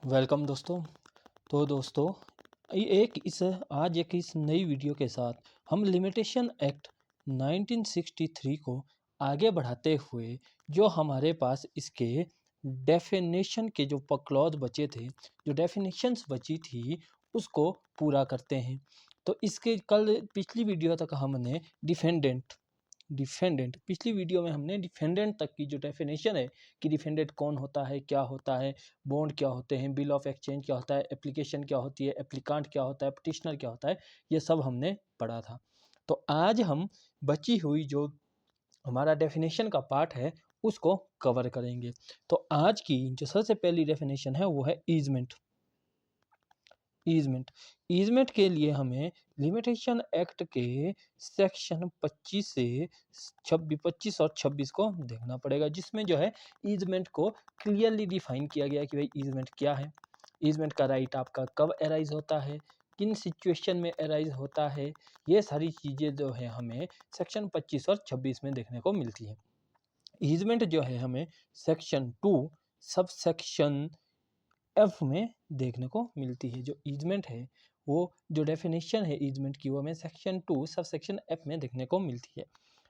Welcome दोस्तों। तो दोस्तों आज इस नई वीडियो के साथ हम लिमिटेशन एक्ट 1963 को आगे बढ़ाते हुए जो हमारे पास इसके डेफिनेशन के जो क्लॉज बचे थे, जो डेफिनेशंस बची थी, उसको पूरा करते हैं। तो इसके कल पिछली वीडियो तक हमने डिफेंडेंट पिछली वीडियो में हमने डिफेंडेंट तक की जो डेफिनेशन है कि डिफेंडेंट कौन होता है, क्या होता है, बॉन्ड क्या होते हैं, बिल ऑफ एक्सचेंज क्या होता है, एप्लीकेशन क्या होती है, एप्लीकांट क्या होता है, पिटिशनर क्या होता है, ये सब हमने पढ़ा था। तो आज हम बची हुई जो हमारा डेफिनेशन का पार्ट है उसको कवर करेंगे। तो आज की जो सबसे पहली डेफिनेशन है वो है ईजमेंट। ईजमेंट के लिए हमें लिमिटेशन एक्ट के सेक्शन 25 से 25 और 26 को देखना पड़ेगा, जिसमें जो है ईजमेंट को क्लियरली डिफाइन किया गया है कि भाई ईजमेंट क्या है, ईजमेंट का राइट आपका कब अराइज होता है, किन सिचुएशन में अराइज होता है। ये सारी चीज़ें जो है हमें सेक्शन 25 और 26 में देखने को मिलती है। ईजमेंट जो है हमें सेक्शन 2 सब सेक्शन एफ में देखने को मिलती है। जो ईजमेंट है वो जो डेफिनेशन है ईजमेंट की वो हमें सेक्शन 2 सब सेक्शन एफ में देखने को मिलती है।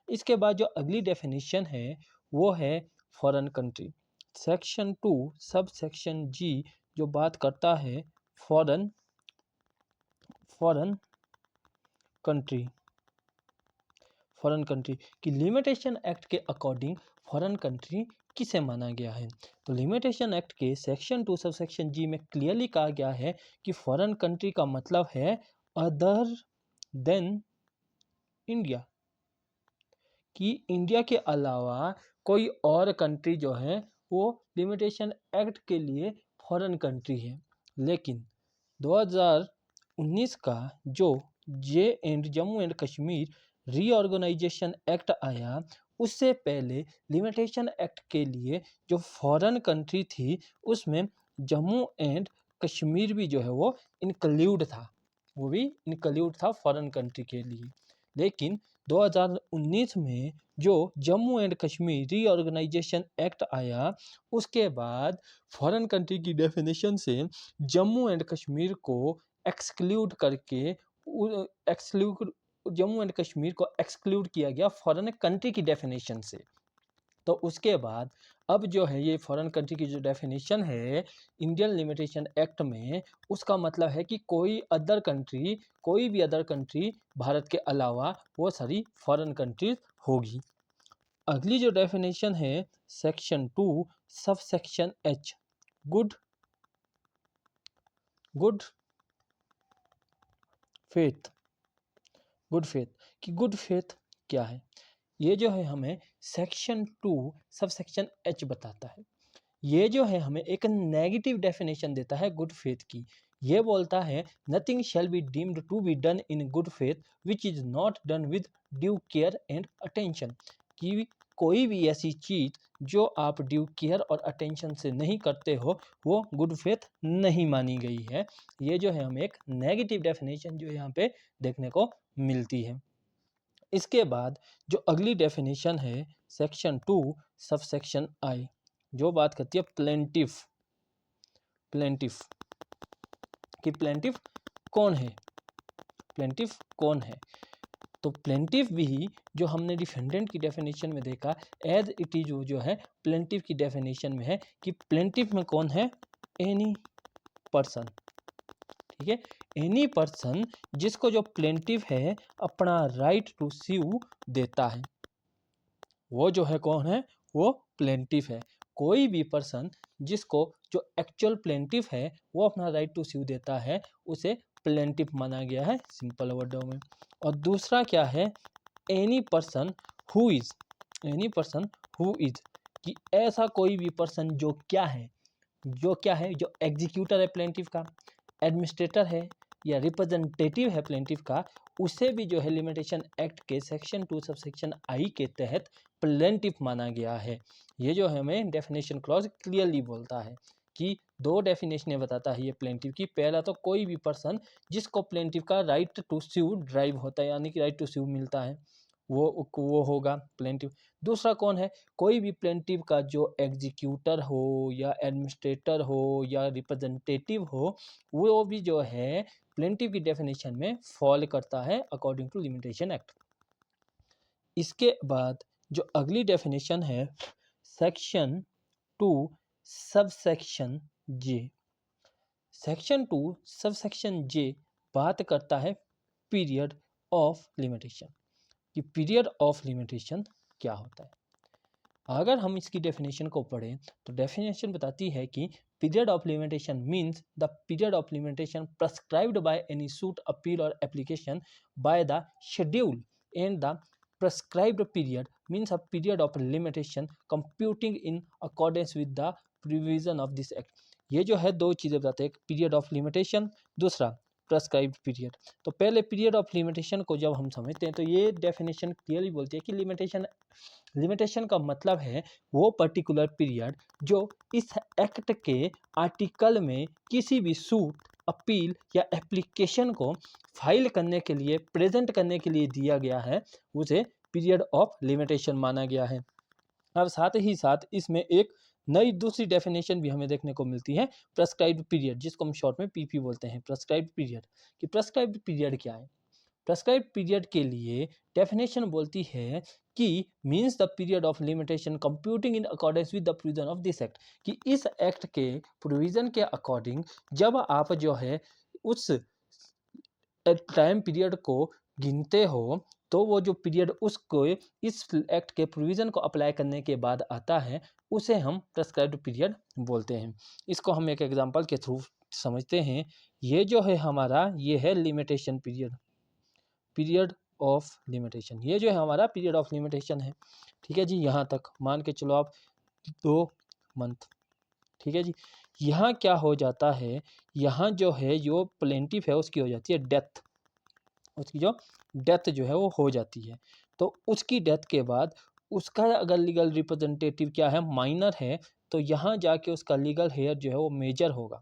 इसके बाद जो अगली डेफिनेशन है वो है foreign country. Section 2 sub section जी जो बात करता है फॉरेन कंट्री की लिमिटेशन एक्ट के अकॉर्डिंग फॉरेन कंट्री किसे माना गया है। तो लिमिटेशन एक्ट के सेक्शन 2 सब सेक्शन जी में क्लियरली कहा गया है कि फॉरेन कंट्री का मतलब है अदर देन इंडिया, कि इंडिया के अलावा कोई और कंट्री जो है वो लिमिटेशन एक्ट के लिए फॉरेन कंट्री है। लेकिन 2019 का जो Jammu and Kashmir reorganisation act आया, उससे पहले लिमिटेशन एक्ट के लिए जो फॉरेन कंट्री थी उसमें जम्मू एंड कश्मीर भी जो है वो इंक्लूड था, वो भी इंक्लूड था फॉरेन कंट्री के लिए। लेकिन 2019 में जो Jammu and Kashmir reorganisation act आया, उसके बाद फॉरेन कंट्री की डेफिनेशन से जम्मू एंड कश्मीर को एक्सक्लूड करके जम्मू एंड कश्मीर को एक्सक्लूड किया गया फॉरेन कंट्री की डेफिनेशन से। तो उसके बाद अब जो है ये फॉरेन कंट्री की जो डेफिनेशन है इंडियन लिमिटेशन एक्ट में, उसका मतलब है कि कोई भी अदर कंट्री भारत के अलावा वो सारी फॉरेन कंट्रीज होगी। अगली जो डेफिनेशन है section 2 sub section H good faith कि गुड फेथ क्या है, ये जो है हमें सेक्शन 2 सब सेक्शन एच बताता है। ये जो है हमें एक नेगेटिव डेफिनेशन देता है गुड फेथ की। ये बोलता है nothing shall be deemed to be done in good faith which is not done with due care and attention, कि कोई भी ऐसी चीज जो आप ड्यू केयर और अटेंशन से नहीं करते हो वो गुड फेथ नहीं मानी गई है। ये जो है हमें एक नेगेटिव डेफिनेशन जो यहाँ पे देखने को मिलती है। इसके बाद जो अगली डेफिनेशन है सेक्शन 2 सब सेक्शन आई, जो बात करती है प्लेंटिफ कि प्लेंटिफ कौन है। तो प्लेंटिफ भी जो हमने डिफेंडेंट की डेफिनेशन में देखा एज इट इज जो है प्लेंटिफ की डेफिनेशन में है कि प्लेंटिफ में कौन है, एनी पर्सन। ठीक है, एनी पर्सन जिसको जो प्लेंटिफ है अपना राइट टू स्यू देता है, वो जो है कौन है, वो प्लेंटिफ है। कोई भी पर्सन जिसको जो एक्चुअल प्लेंटिफ है वो अपना राइट टू स्यू देता है उसे प्लेंटिफ माना गया है सिंपल वर्डों में। और दूसरा क्या है, एनी पर्सन हु इज कि ऐसा कोई भी पर्सन जो क्या है जो एग्जीक्यूटर है प्लेंटिफ का, एडमिनिस्ट्रेटर है या रिप्रेजेंटेटिव है प्लेंटिफ का, उसे भी जो है लिमिटेशन एक्ट के सेक्शन 2 सब सेक्शन आई के तहत प्लेंटिफ माना गया है। ये जो है हमें डेफिनेशन क्लॉज क्लियरली बोलता है कि दो डेफिनेशन बताता है ये प्लेंटिफ की। पहला तो कोई भी पर्सन जिसको प्लेंटिफ का राइट टू स्यू ड्राइव होता है, यानी कि राइट टू स्यू मिलता है। वो होगा प्लेंटिव। दूसरा कौन है, कोई भी प्लेंटिव का जो एग्जीक्यूटर हो या एडमिनिस्ट्रेटर हो या रिप्रेजेंटेटिव हो, वो भी जो है प्लेंटिव की डेफिनेशन में फॉल करता है अकॉर्डिंग टू लिमिटेशन एक्ट। इसके बाद जो अगली डेफिनेशन है सेक्शन 2 सबसेक्शन जे। सेक्शन 2 सबसेक्शन जे बात करता है पीरियड ऑफ लिमिटेशन, कि पीरियड ऑफ लिमिटेशन क्या होता है। अगर हम इसकी डेफिनेशन को पढ़ें तो डेफिनेशन बताती है कि period of limitation means the period of limitation prescribed by any suit appeal और application by the schedule and the prescribed period means a period of limitation computing in accordance with the provision of this act। ये जो है दो चीज़ें बताते हैं, एक period of limitation, दूसरा प्रेस्क्राइब्ड पीरियड। तो पहले पीरियड ऑफ लिमिटेशन को जब हम समझते हैं तो ये डेफिनेशन क्लियरली बोलती है कि लिमिटेशन का मतलब है वो पर्टिकुलर पीरियड जो इस एक्ट के आर्टिकल में किसी भी सूट, अपील या एप्लीकेशन को फाइल करने के लिए, प्रेजेंट करने के लिए दिया गया है, उसे पीरियड ऑफ लिमिटेशन माना गया है। अब साथ ही साथ इसमें एक नई दूसरी डेफिनेशन भी हमें देखने को मिलती है, प्रेस्क्राइब्ड पीरियड, जिसको हम शॉर्ट में पीपी बोलते हैं। प्रेस्क्राइब्ड पीरियड, कि प्रेस्क्राइब्ड पीरियड क्या है। प्रेस्क्राइब्ड पीरियड के लिए डेफिनेशन बोलती है कि means the period of limitation computing in accordance with the provision of this act, कि इस एक्ट के प्रोविजन के अकॉर्डिंग जब आप जो है उस टाइम पीरियड को गिनते हो तो वो जो पीरियड उसको इस एक्ट के प्रोविज़न को अप्लाई करने के बाद आता है उसे हम प्रेस्क्राइब्ड पीरियड बोलते हैं। इसको हम एक एग्जांपल के थ्रू समझते हैं। ये जो है हमारा, ये है limitation period, period of limitation. ये जो है हमारा पीरियड ऑफ लिमिटेशन है, ठीक है जी। यहाँ तक मान के चलो आप 2 मंथ, ठीक है जी। यहाँ क्या हो जाता है, यहाँ जो है जो प्लेंटिफ है उसकी हो जाती है डेथ, उसकी जो डेथ जो है वो हो जाती है। तो उसकी डेथ के बाद उसका अगर लीगल रिप्रेजेंटेटिव क्या है, माइनर है, तो यहाँ जाके उसका लीगल हेयर जो है वो मेजर होगा।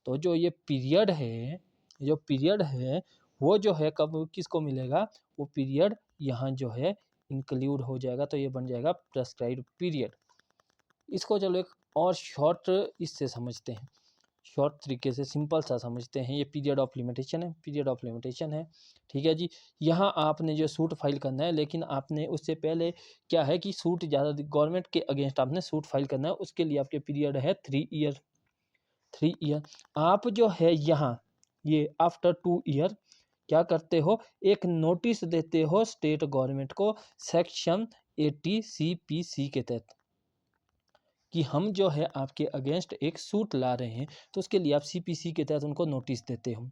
तो जो ये पीरियड है, जो पीरियड है वो जो है कब किसको मिलेगा, वो पीरियड यहाँ जो है इंक्लूड हो जाएगा, तो ये बन जाएगा प्रेस्क्राइब्ड पीरियड। इसको चलो एक और शॉर्ट इससे समझते हैं, शॉर्ट तरीके से सिंपल सा समझते हैं। ये पीरियड ऑफ लिमिटेशन है, पीरियड ऑफ लिमिटेशन है, ठीक है जी। यहाँ आपने जो सूट फाइल करना है, लेकिन आपने उससे पहले क्या है कि सूट ज़्यादा गवर्नमेंट के अगेंस्ट आपने सूट फाइल करना है, उसके लिए आपके पीरियड है 3 ईयर। 3 ईयर आप जो है यहाँ ये आफ्टर 2 ईयर क्या करते हो, एक नोटिस देते हो स्टेट गवर्नमेंट को सेक्शन 80 CPC के तहत कि हम जो है आपके अगेंस्ट एक सूट ला रहे हैं, तो उसके लिए आप CPC के तहत उनको नोटिस देते हो।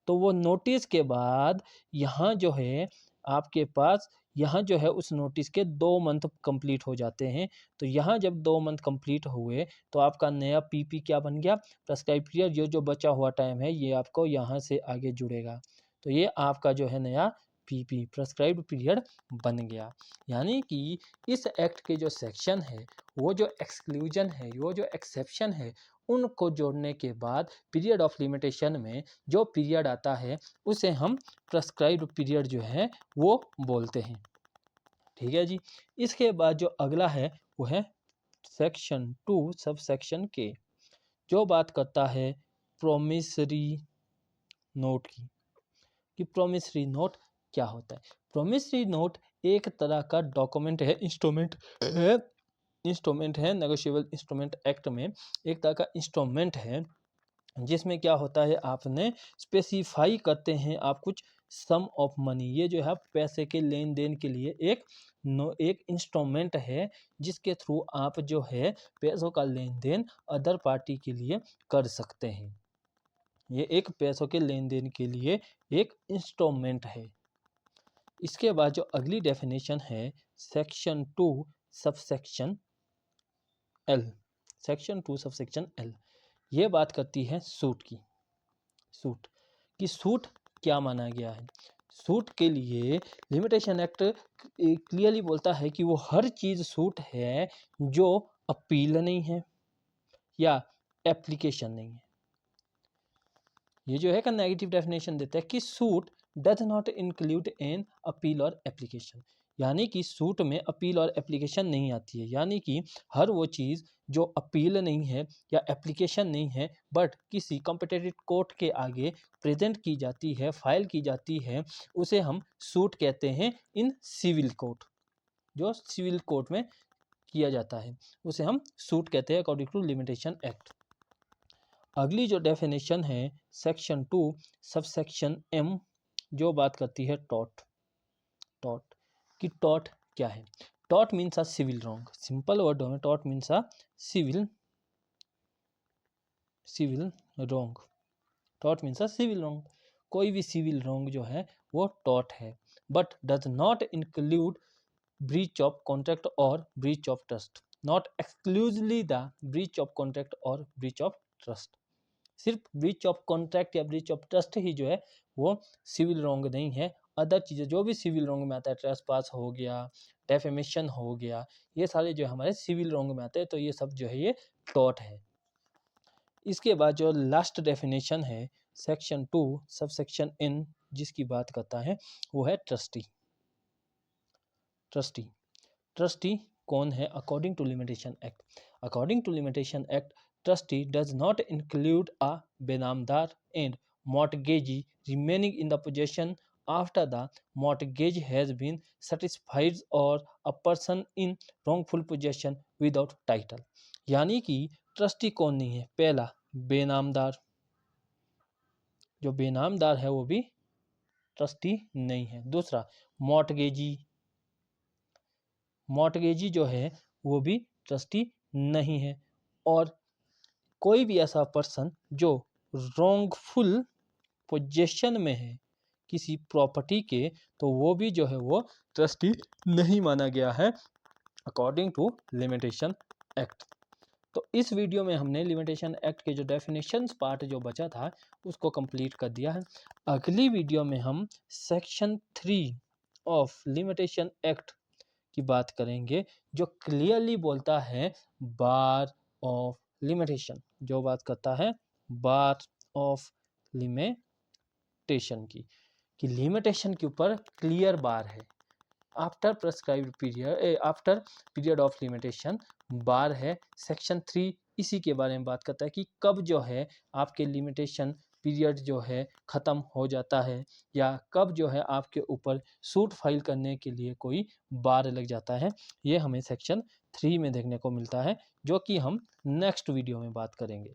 तो वो नोटिस के बाद यहाँ जो है आपके पास, यहाँ जो है उस नोटिस के 2 मंथ कंप्लीट हो जाते हैं। तो यहाँ जब 2 मंथ कंप्लीट हुए तो आपका नया PP क्या बन गया, प्रेस्क्राइब पीरियड। ये जो बचा हुआ टाइम है ये आपको यहाँ से आगे जुड़ेगा, तो ये आपका जो है नया PP प्रेस्क्राइब्ड पीरियड बन गया। यानी कि इस एक्ट के जो सेक्शन है, वो जो एक्सक्लूजन है, वो जो एक्सेप्शन है, उनको जोड़ने के बाद पीरियड ऑफ लिमिटेशन में जो पीरियड आता है उसे हम प्रेस्क्राइब्ड पीरियड जो है वो बोलते हैं, ठीक है जी। इसके बाद जो अगला है वो है सेक्शन 2 सब सेक्शन के, जो बात करता है प्रोमिसरी नोट की, कि प्रोमिसरी नोट क्या होता है। प्रोमिसरी नोट एक तरह का डॉक्यूमेंट है, इंस्ट्रूमेंट है नेगोशिएबल इंस्ट्रूमेंट एक्ट में एक तरह का इंस्ट्रूमेंट है, जिसमें क्या होता है आपने स्पेसिफाई करते हैं आप कुछ सम ऑफ मनी। ये जो है पैसे के लेन देन के लिए एक इंस्ट्रूमेंट है, जिसके थ्रू आप जो है पैसों का लेन देन अदर पार्टी के लिए कर सकते हैं। ये एक पैसों के लेन देन के लिए एक इंस्ट्रूमेंट है। इसके बाद जो अगली डेफिनेशन है section 2 subsection L, section 2 subsection L, ये बात करती है सूट की। सूट कि सूट क्या माना गया है। सूट के लिए लिमिटेशन एक्ट क्लियरली बोलता है कि वो हर चीज़ सूट है जो अपील नहीं है या एप्लीकेशन नहीं है। ये जो है का नेगेटिव डेफिनेशन देता है कि suit does not include an appeal और एप्लीकेशन। यानी कि सूट में अपील और एप्लीकेशन नहीं आती है, यानी कि हर वो चीज़ जो अपील नहीं है या एप्लीकेशन नहीं है बट किसी कॉम्पिटिटिव कोर्ट के आगे प्रेजेंट की जाती है, फाइल की जाती है, उसे हम सूट कहते हैं इन सिविल कोर्ट। जो सिविल कोर्ट में किया जाता है उसे हम सूट कहते हैं अकॉर्डिंग टू लिमिटेशन एक्ट। अगली जो डेफिनेशन है सेक्शन 2 सबसेक्शन एम, जो बात करती है टॉर्ट। टॉर्ट कि टॉर्ट क्या है? Tort means a civil wrong. Simple word में tort means a civil wrong. Tort means a civil wrong. कोई भी सिविल रॉन्ग जो है वो टॉर्ट है, but does not include breach of contract or breach of trust, not exclusively the breach of contract or breach of trust। सिर्फ breach of contract या breach of trust ही जो है वो सिविल रॉन्ग नहीं है। अदर चीज़ें जो भी सिविल रॉन्ग में आता है, ट्रेसपास हो गया, डेफेमेशन हो गया, ये सारे जो हमारे सिविल रॉन्ग में आते हैं, तो ये सब जो है ये टॉर्ट है। इसके बाद जो लास्ट डेफिनेशन है सेक्शन 2 सबसेक्शन एन, जिसकी बात करता है वो है ट्रस्टी। ट्रस्टी ट्रस्टी कौन है according to limitation act? According to limitation act trustee does not include a benamidar and mortgagee remaining in the possession after the mortgage has been satisfied or a person in wrongful possession without title। यानी कि trustee कौन नहीं है? पहला बेनामदार, जो बेनामदार है वो भी ट्रस्टी नहीं है। दूसरा मॉर्टगेजी, मॉर्टगेजी जो है वो भी ट्रस्टी नहीं है। और कोई भी ऐसा पर्सन जो रॉन्गफुल पोजेशन में है किसी प्रॉपर्टी के, तो वो भी जो है वो ट्रस्टी नहीं माना गया है अकॉर्डिंग टू लिमिटेशन एक्ट। तो इस वीडियो में हमने लिमिटेशन एक्ट के जो डेफिनेशंस पार्ट जो बचा था उसको कंप्लीट कर दिया है। अगली वीडियो में हम सेक्शन 3 ऑफ लिमिटेशन एक्ट की बात करेंगे, जो क्लियरली बोलता है बार ऑफ लिमिटेशन, जो बात करता है बार ऑफ लिमिटेशन की, कि लिमिटेशन के ऊपर क्लियर बार है। After prescribed period, after period of limitation bar है। सेक्शन 3 इसी के बारे में बात करता है कि कब जो है आपके लिमिटेशन पीरियड जो है ख़त्म हो जाता है, या कब जो है आपके ऊपर सूट फाइल करने के लिए कोई बार लग जाता है। ये हमें सेक्शन 3 में देखने को मिलता है, जो कि हम नेक्स्ट वीडियो में बात करेंगे।